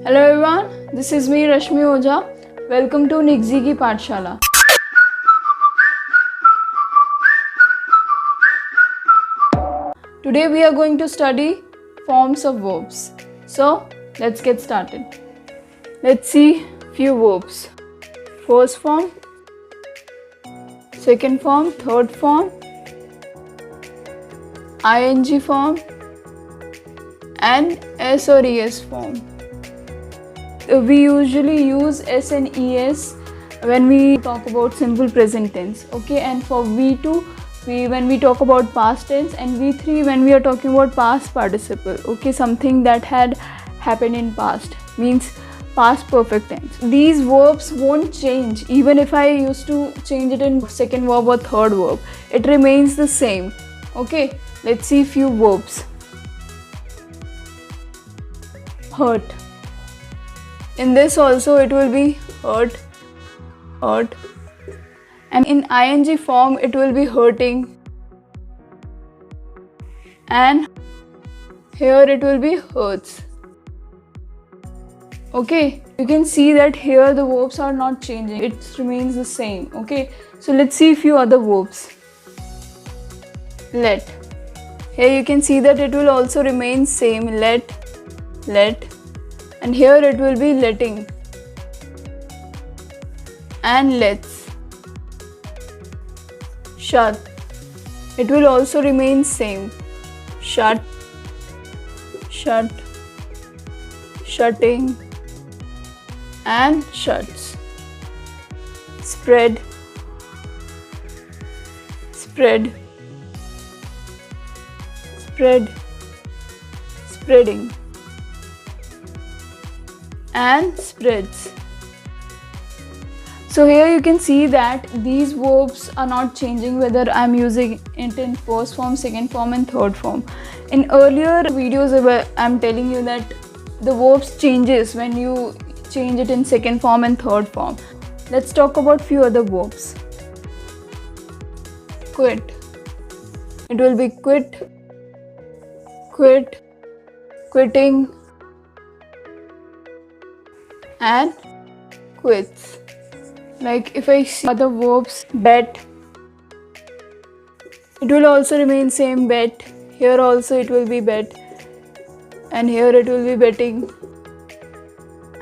Hello everyone, this is me Rashmi Ojha. Welcome to Nigzi Ki Pathshala. Today we are going to study forms of verbs. So let's get started. Let's see few verbs. First form, second form, third form, ing form and s or es form. We usually use s and es when we talk about simple present tense, okay, and for V2 when we talk about past tense, and V3 when we are talking about past participle, okay, something that had happened in past, means past perfect tense. These verbs won't change even if I used to change it in second verb or third verb, it remains the same. Okay, let's see few verbs. Hurt. In this also it will be hurt, and in ing form it will be hurting, and here it will be hurts. Okay, you can see that here the verbs are not changing, it remains the same. Okay, so let's see few other verbs. Let. Here you can see that it will also remain same, let, and here it will be letting and lets. Shut. It will also remain same, shut, shutting and shuts. Spread, spreading and spreads. So here you can see that these verbs are not changing whether I am using it in first form, second form and third form. In earlier videos I am telling you that the verbs changes when you change it in second form and third form. Let's talk about few other verbs. Quit. It will be quit, quitting and quits. Like if I see other verbs, bet, it will also remain same, bet. Here also it will be bet, and here it will be betting,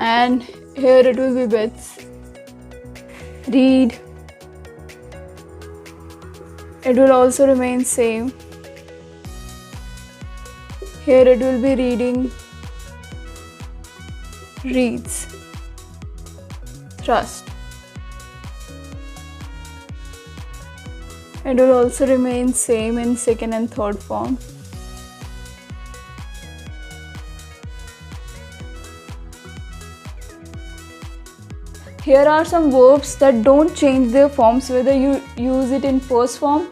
and here it will be bets. Read, it will also remain same. Here it will be reading, reads. Trust. It will also remain same in second and third form. Here are some verbs that don't change their forms whether you use it in first form,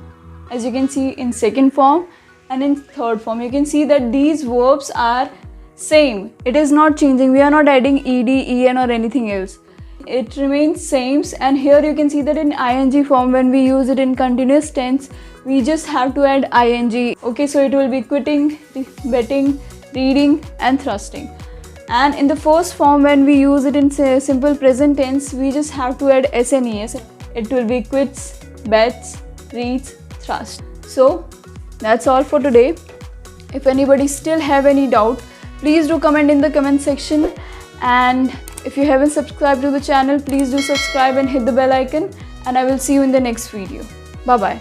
as you can see, in second form and in third form. You can see that these verbs are same. It is not changing. We are not adding ed, en or anything else. It remains same, and here you can see that in ing form when we use it in continuous tense we just have to add ing. Okay, so it will be quitting, betting, reading and thrusting. And in the first form when we use it in simple present tense we just have to add s and es. It will be quits, bets, reads, thrust. So that's all for today. If anybody still have any doubt, please do comment in the comment section, and if you haven't subscribed to the channel, please do subscribe and hit the bell icon, and I will see you in the next video. Bye bye.